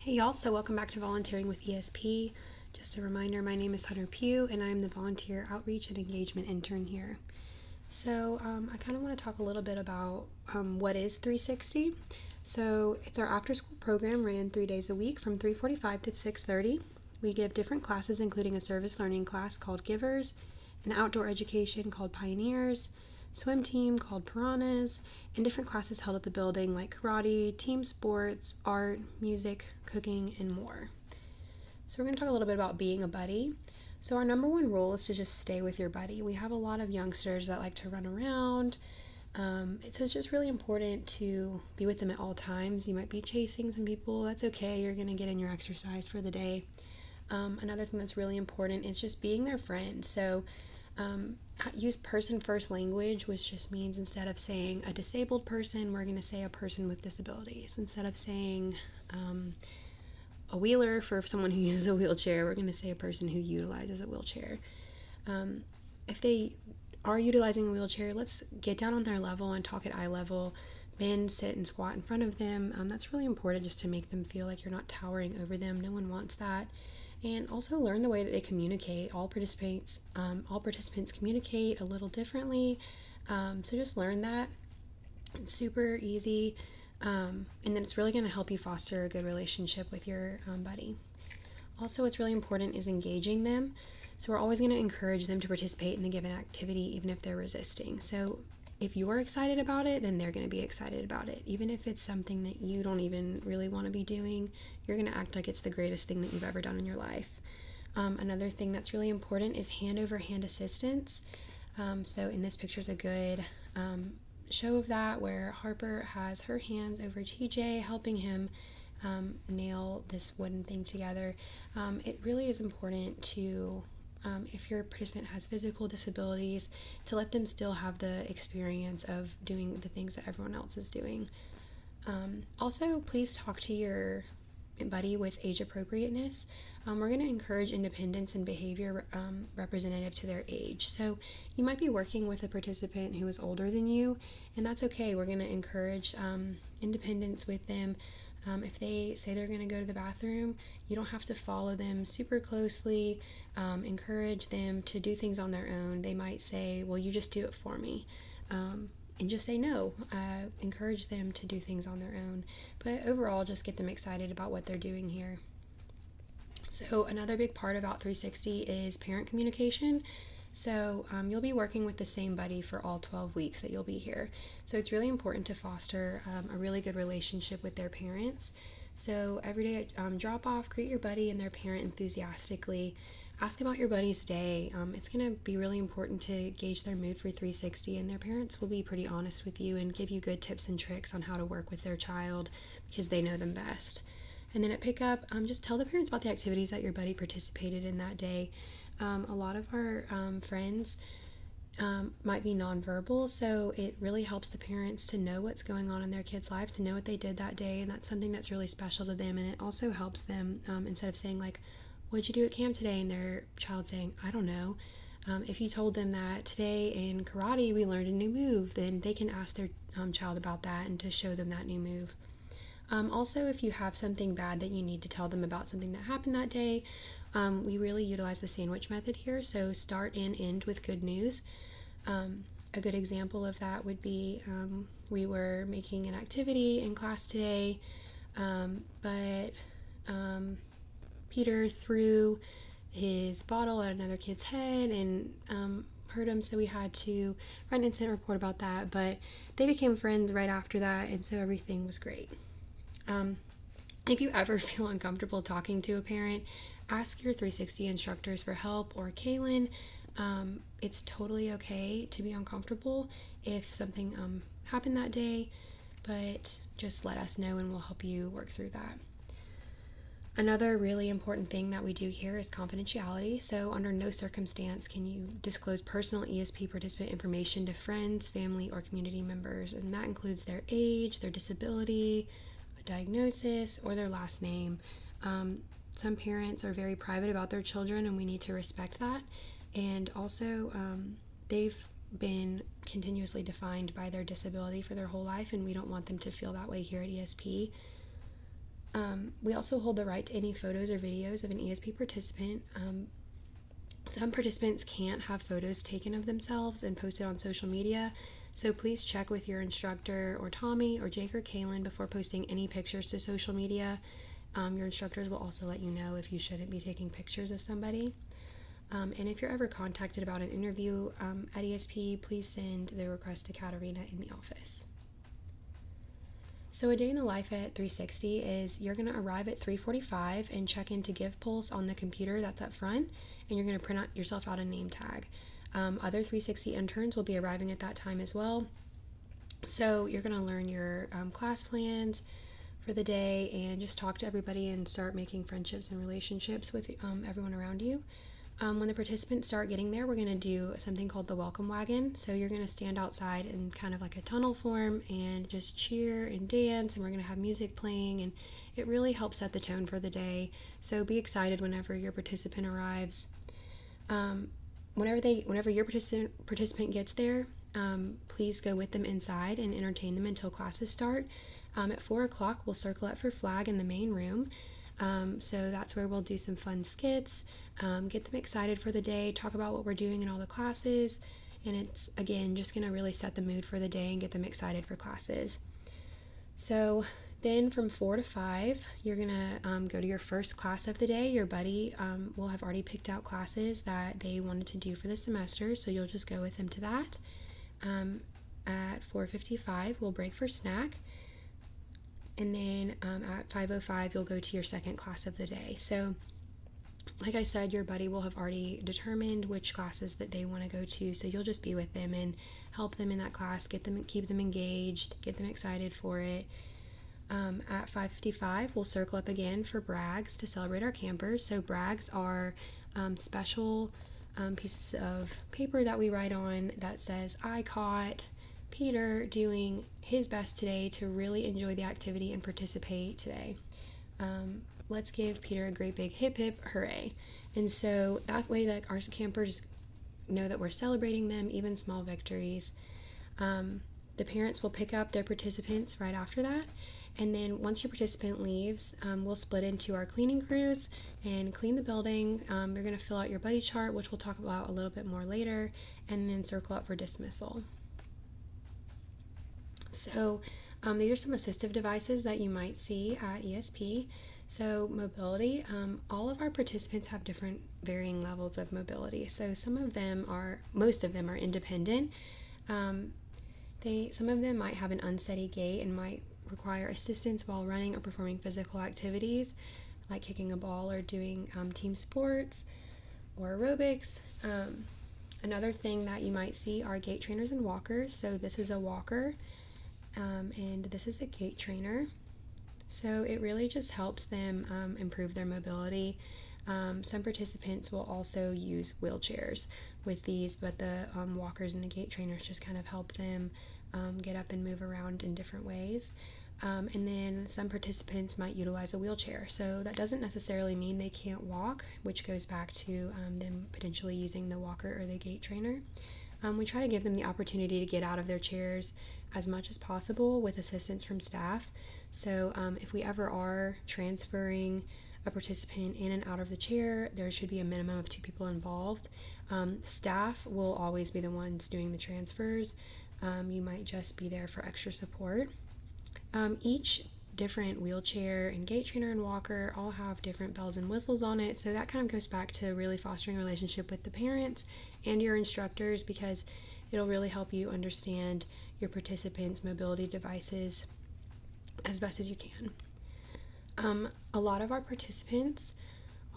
Hey y'all, so welcome back to Volunteering with ESP. Just a reminder, my name is Hunter Pugh and I'm the Volunteer Outreach and Engagement Intern here. I kind of want to talk a little bit about what is 360. So it's our after school program ran 3 days a week from 3:45 to 6:30. We give different classes including a service learning class called Givers, an outdoor education called Pioneers, swim team called Piranhas, and different classes held at the building like karate, team sports, art, music, cooking, and more. So we're going to talk a little bit about being a buddy. So our number one rule is to just stay with your buddy. We have a lot of youngsters that like to run around. So it's just really important to be with them at all times. You might be chasing some people. That's okay. You're going to get in your exercise for the day. Another thing that's really important is just being their friend. So use person first language, which just means instead of saying a disabled person, we're going to say a person with disabilities. Instead of saying a wheeler for someone who uses a wheelchair, we're going to say a person who utilizes a wheelchair. If they are utilizing a wheelchair, let's get down on their level and talk at eye level. Bend, sit, and squat in front of them. That's really important just to make them feel like you're not towering over them. No one wants that. And also learn the way that they communicate. All participants communicate a little differently. So just learn that. It's super easy. And then it's really going to help you foster a good relationship with your buddy. Also, what's really important is engaging them. So we're always going to encourage them to participate in the given activity, even if they're resisting. So if you're excited about it, then they're going to be excited about it. Even if it's something that you don't even really want to be doing, you're going to act like it's the greatest thing that you've ever done in your life. Another thing that's really important is hand over hand assistance. So in this picture is a good show of that, where Harper has her hands over TJ, helping him nail this wooden thing together. It really is important to, if your participant has physical disabilities, to let them still have the experience of doing the things that everyone else is doing. Also, please talk to your buddy with age appropriateness. We're going to encourage independence and behavior representative to their age. So you might be working with a participant who is older than you, and that's okay. We're going to encourage independence with them. If they say they're going to go to the bathroom, you don't have to follow them super closely. Encourage them to do things on their own. They might say, well, you just do it for me. And just say no. Encourage them to do things on their own. But overall, just get them excited about what they're doing here. So another big part about 360 is parent communication. So you'll be working with the same buddy for all 12 weeks that you'll be here. So it's really important to foster a really good relationship with their parents. So every day drop off, greet your buddy and their parent enthusiastically. Ask about your buddy's day. It's going to be really important to gauge their mood for 360, and their parents will be pretty honest with you and give you good tips and tricks on how to work with their child because they know them best. And then at pickup, just tell the parents about the activities that your buddy participated in that day. A lot of our friends might be nonverbal, so it really helps the parents to know what's going on in their kid's life, to know what they did that day, and that's something that's really special to them. And it also helps them, instead of saying like, what'd you do at camp today? And their child saying, I don't know. If you told them that today in karate we learned a new move, then they can ask their child about that and to show them that new move. Also, if you have something bad that you need to tell them about something that happened that day, we really utilize the sandwich method here. So start and end with good news. A good example of that would be we were making an activity in class today, but Peter threw his bottle at another kid's head and hurt him, so we had to write an incident report about that. But they became friends right after that, and so everything was great. If you ever feel uncomfortable talking to a parent, ask your 360 instructors for help or Kaylin. It's totally okay to be uncomfortable if something happened that day, but just let us know and we'll help you work through that. Another really important thing that we do here is confidentiality. So under no circumstance can you disclose personal ESP participant information to friends, family, or community members, and that includes their age, their disability, a diagnosis, or their last name. Some parents are very private about their children, and we need to respect that. And also, they've been continuously defined by their disability for their whole life, and we don't want them to feel that way here at ESP. We also hold the right to any photos or videos of an ESP participant. Some participants can't have photos taken of themselves and posted on social media, so please check with your instructor or Tommy or Jake or Kaylin before posting any pictures to social media. Your instructors will also let you know if you shouldn't be taking pictures of somebody. And if you're ever contacted about an interview at ESP, please send the request to Katarina in the office. So a day in the life at 360 is you're going to arrive at 3:45 and check into GivePulse on the computer that's up front, and you're going to print out yourself out a name tag. Other 360 interns will be arriving at that time as well. So you're going to learn your class plans for the day and just talk to everybody and start making friendships and relationships with everyone around you. When the participants start getting there, we're going to do something called the welcome wagon. So you're going to stand outside in kind of like a tunnel form and just cheer and dance, and we're going to have music playing, and it really helps set the tone for the day. So be excited whenever your participant arrives. Whenever your participant gets there, please go with them inside and entertain them until classes start. At 4 o'clock, we'll circle up for flag in the main room. So that's where we'll do some fun skits, get them excited for the day, talk about what we're doing in all the classes, and it's, again, just going to really set the mood for the day and get them excited for classes. So then from 4 to 5, you're going to go to your first class of the day. Your buddy will have already picked out classes that they wanted to do for the semester, so you'll just go with them to that. At 4:55, we'll break for snack. And then at 5:05, you'll go to your second class of the day. So like I said, your buddy will have already determined which classes that they want to go to, so you'll just be with them and help them in that class, keep them engaged, get them excited for it. At 5:55, we'll circle up again for brags to celebrate our campers. So brags are special pieces of paper that we write on that says, "I caught Peter doing his best today to really enjoy the activity and participate today. Let's give Peter a great big hip hip hooray." And so that way that our campers know that we're celebrating them, even small victories. The parents will pick up their participants right after that. And then once your participant leaves, we'll split into our cleaning crews and clean the building. You're going to fill out your buddy chart, which we'll talk about a little bit more later, and then circle up for dismissal. So these are some assistive devices that you might see at ESP. So mobility, all of our participants have different varying levels of mobility. So most of them are independent. Some of them might have an unsteady gait and might require assistance while running or performing physical activities like kicking a ball or doing team sports or aerobics. Another thing that you might see are gait trainers and walkers. So this is a walker. And this is a gait trainer. So it really just helps them improve their mobility. Some participants will also use wheelchairs with these, but the walkers and the gait trainers just kind of help them get up and move around in different ways. And then some participants might utilize a wheelchair. So that doesn't necessarily mean they can't walk, which goes back to them potentially using the walker or the gait trainer. We try to give them the opportunity to get out of their chairs as much as possible with assistance from staff. So if we ever are transferring a participant in and out of the chair, there should be a minimum of 2 people involved. Staff will always be the ones doing the transfers. You might just be there for extra support. Each different wheelchair and gait trainer and walker all have different bells and whistles on it, so that kind of goes back to really fostering a relationship with the parents and your instructors, because it'll really help you understand your participants' mobility devices as best as you can. A lot of our participants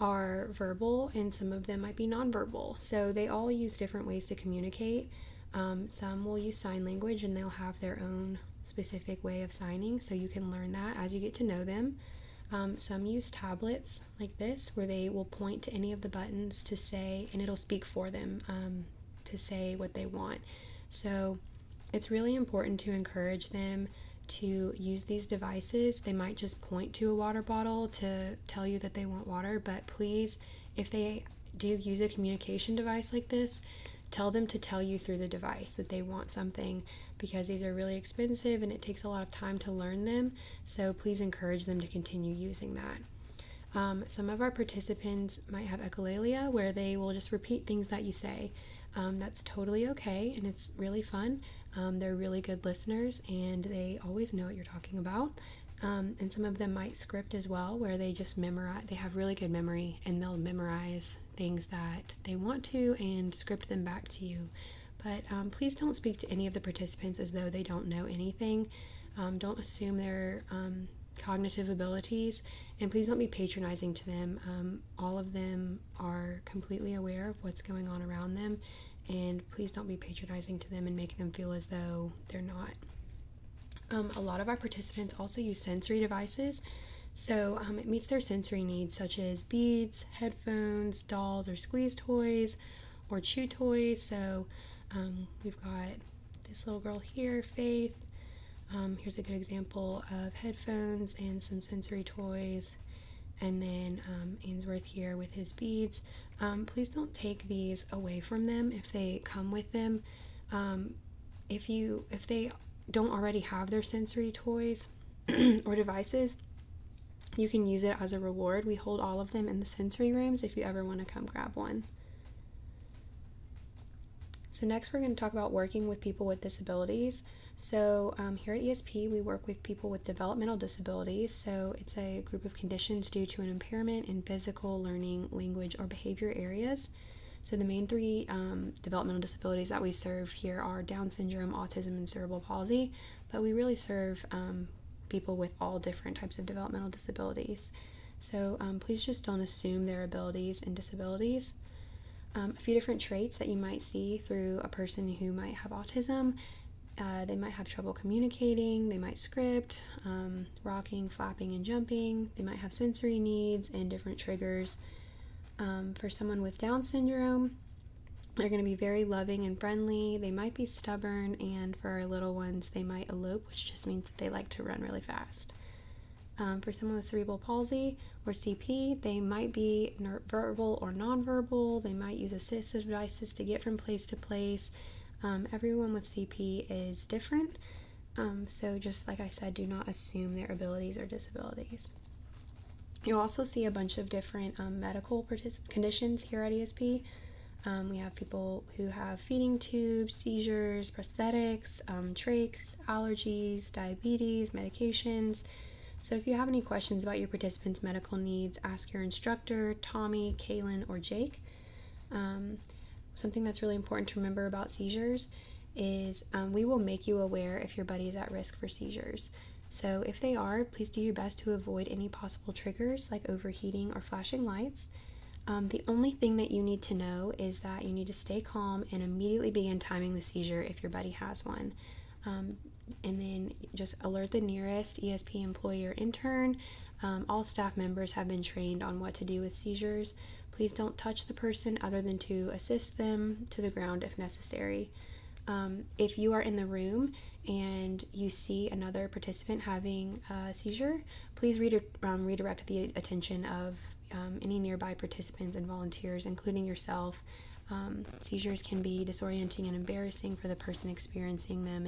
are verbal and some of them might be nonverbal, so they all use different ways to communicate. Some will use sign language and they'll have their own specific way of signing, so you can learn that as you get to know them. Some use tablets like this where they will point to any of the buttons to say, and it'll speak for them to say what they want. So it's really important to encourage them to use these devices. They might just point to a water bottle to tell you that they want water, but please, if they do use a communication device like this, tell them to tell you through the device that they want something, because these are really expensive and it takes a lot of time to learn them. So please encourage them to continue using that. Some of our participants might have echolalia, where they will just repeat things that you say. That's totally okay, and it's really fun. They're really good listeners, and they always know what you're talking about. And some of them might script as well, where they just memorize. They have really good memory, and they'll memorize things that they want to and script them back to you. But please don't speak to any of the participants as though they don't know anything. Don't assume their cognitive abilities, and please don't be patronizing to them. All of them are completely aware of what's going on around them, and please don't be patronizing to them and making them feel as though they're not. A lot of our participants also use sensory devices, so it meets their sensory needs, such as beads, headphones, dolls or squeeze toys, or chew toys. So we've got this little girl here, Faith. Here's a good example of headphones and some sensory toys. And then Ainsworth here with his beads. Please don't take these away from them if they come with them. If they don't already have their sensory toys or devices, you can use it as a reward. We hold all of them in the sensory rooms if you ever want to come grab one. So next we're going to talk about working with people with disabilities. So here at ESP, we work with people with developmental disabilities. So it's a group of conditions due to an impairment in physical, learning, language, or behavior areas. So the main three developmental disabilities that we serve here are Down syndrome, autism, and cerebral palsy, but we really serve people with all different types of developmental disabilities. So please just don't assume their abilities and disabilities. A few different traits that you might see through a person who might have autism. They might have trouble communicating, they might script, rocking, flapping, and jumping. They might have sensory needs and different triggers. For someone with Down syndrome, they're going to be very loving and friendly. They might be stubborn, and for our little ones, they might elope, which just means that they like to run really fast. For someone with cerebral palsy or CP, they might be verbal or nonverbal. They might use assistive devices to get from place to place. Everyone with CP is different, so just like I said, do not assume their abilities or disabilities. You'll also see a bunch of different medical conditions here at ESP. We have people who have feeding tubes, seizures, prosthetics, trachs, allergies, diabetes, medications. So if you have any questions about your participants' medical needs, ask your instructor, Tommy, Kaylin, or Jake. Something that's really important to remember about seizures is we will make you aware if your buddy is at risk for seizures. So if they are, please do your best to avoid any possible triggers like overheating or flashing lights. The only thing that you need to know is that you need to stay calm and immediately begin timing the seizure if your buddy has one. And then just alert the nearest ESP employee or intern. All staff members have been trained on what to do with seizures. Please don't touch the person other than to assist them to the ground if necessary. If you are in the room and you see another participant having a seizure, please redirect the attention of any nearby participants and volunteers, including yourself. Seizures can be disorienting and embarrassing for the person experiencing them,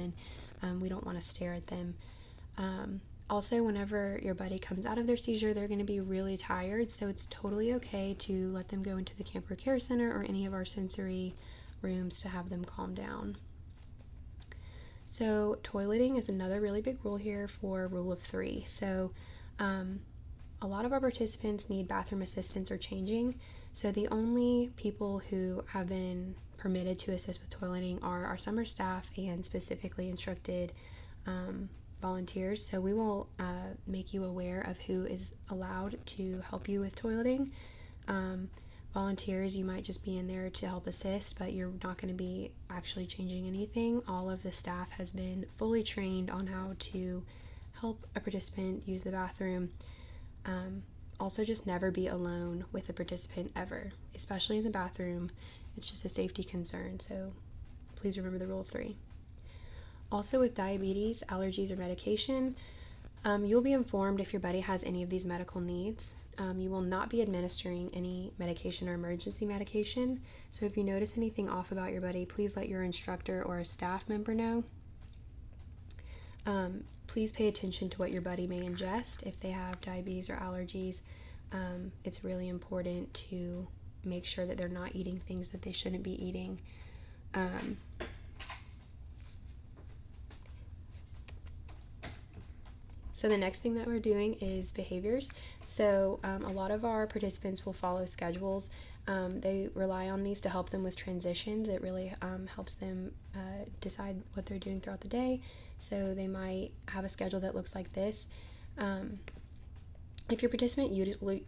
and we don't want to stare at them. Also, whenever your buddy comes out of their seizure, they're going to be really tired, so it's totally okay to let them go into the Camper Care Center or any of our sensory rooms to have them calm down. So toileting is another really big rule here for rule of 3. So a lot of our participants need bathroom assistance or changing. So the only people who have been permitted to assist with toileting are our summer staff and specifically instructed volunteers. So we will make you aware of who is allowed to help you with toileting. Volunteers, you might just be in there to help assist, but you're not going to be actually changing anything. All of the staff has been fully trained on how to help a participant use the bathroom. Also, just never be alone with a participant ever, especially in the bathroom. It's just a safety concern, so please remember the rule of 3. Also, with diabetes, allergies, or medication, You'll be informed if your buddy has any of these medical needs. You will not be administering any medication or emergency medication. So if you notice anything off about your buddy, please let your instructor or a staff member know. Please pay attention to what your buddy may ingest. If they have diabetes or allergies, it's really important to make sure that they're not eating things that they shouldn't be eating. So the next thing that we're doing is behaviors. So a lot of our participants will follow schedules. They rely on these to help them with transitions. It really helps them decide what they're doing throughout the day. So they might have a schedule that looks like this. If your participant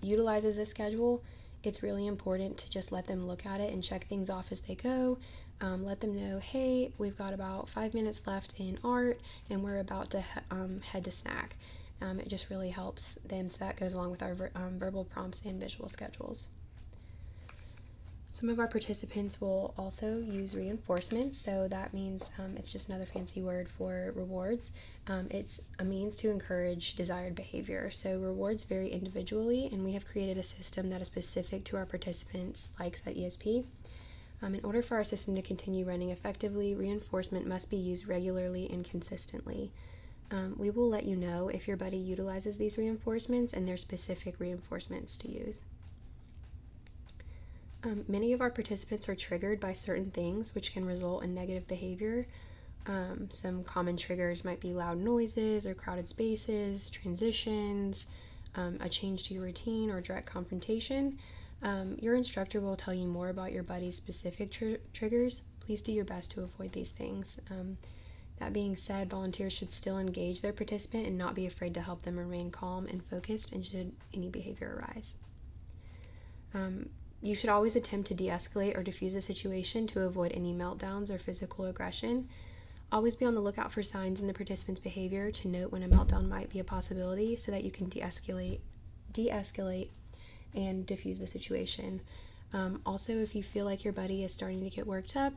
utilizes this schedule, it's really important to just let them look at it and check things off as they go. Let them know, hey, we've got about 5 minutes left in art and we're about to head to snack. It just really helps them, so that goes along with our verbal prompts and visual schedules. Some of our participants will also use reinforcements, so that means it's just another fancy word for rewards. It's a means to encourage desired behavior. So rewards vary individually, and we have created a system that is specific to our participants' likes at ESP. In order for our system to continue running effectively, reinforcement must be used regularly and consistently. We will let you know if your buddy utilizes these reinforcements and their specific reinforcements to use. Many of our participants are triggered by certain things, which can result in negative behavior. Some common triggers might be loud noises or crowded spaces, transitions, a change to your routine, or direct confrontation. Your instructor will tell you more about your buddy's specific triggers. Please do your best to avoid these things. That being said, volunteers should still engage their participant and not be afraid to help them remain calm and focused, and should any behavior arise. You should always attempt to de-escalate or diffuse a situation to avoid any meltdowns or physical aggression. Always be on the lookout for signs in the participant's behavior to note when a meltdown might be a possibility, so that you can de-escalate and diffuse the situation. Also, if you feel like your buddy is starting to get worked up,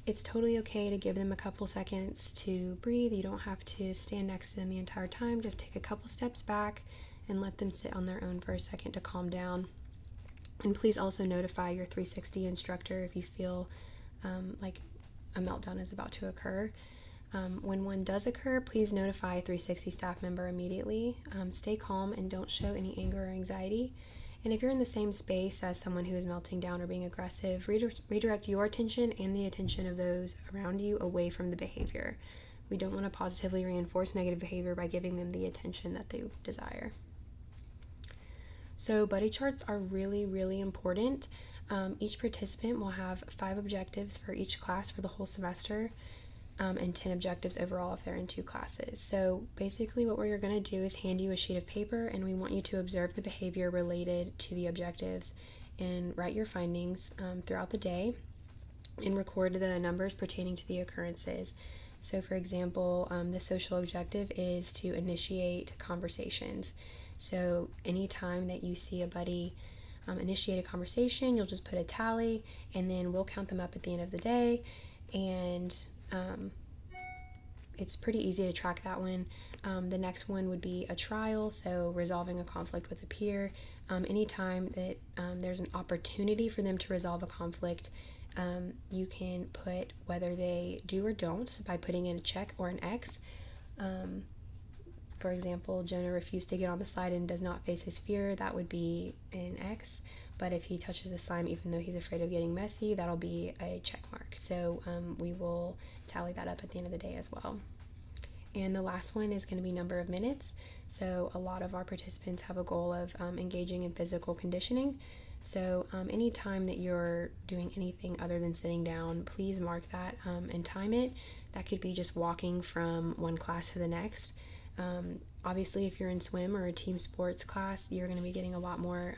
it's totally okay to give them a couple seconds to breathe. You don't have to stand next to them the entire time. Just take a couple steps back and let them sit on their own for a second to calm down. And please also notify your 360 instructor if you feel like a meltdown is about to occur. When one does occur, please notify a 360 staff member immediately. Stay calm and don't show any anger or anxiety. And if you're in the same space as someone who is melting down or being aggressive, redirect your attention and the attention of those around you away from the behavior. We don't want to positively reinforce negative behavior by giving them the attention that they desire. So buddy charts are really, really important. Each participant will have 5 objectives for each class for the whole semester, and 10 objectives overall if they're in 2 classes. So basically what we're going to do is hand you a sheet of paper, and we want you to observe the behavior related to the objectives and write your findings throughout the day and record the numbers pertaining to the occurrences. So for example, the social objective is to initiate conversations. So anytime that you see a buddy initiate a conversation, you'll just put a tally, and then we'll count them up at the end of the day, and it's pretty easy to track that one. The next one would be a trial, so resolving a conflict with a peer. Anytime that there's an opportunity for them to resolve a conflict, you can put whether they do or don't by putting in a check or an X. For example, Jonah refused to get on the slide and does not face his fear. That would be an X. But if he touches the slime even though he's afraid of getting messy, that'll be a check mark. So we will tally that up at the end of the day as well. And the last one is going to be number of minutes. So a lot of our participants have a goal of engaging in physical conditioning. So anytime that you're doing anything other than sitting down, please mark that and time it. That could be just walking from one class to the next. Obviously, if you're in swim or a team sports class, you're going to be getting a lot more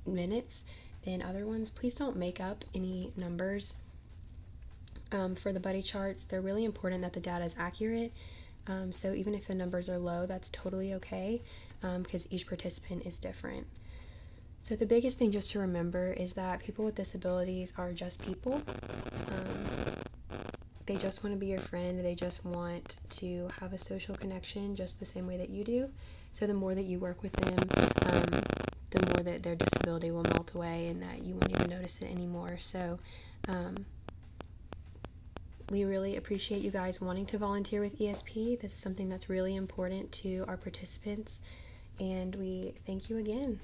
minutes than other ones. Please don't make up any numbers for the buddy charts. They're really important that the data is accurate. So even if the numbers are low, that's totally okay, because each participant is different. So the biggest thing just to remember is that people with disabilities are just people. they just want to be your friend. They just want to have a social connection just the same way that you do. So the more that you work with them, the more that their disability will melt away and that you won't even notice it anymore. So we really appreciate you guys wanting to volunteer with ESP. This is something that's really important to our participants, and we thank you again.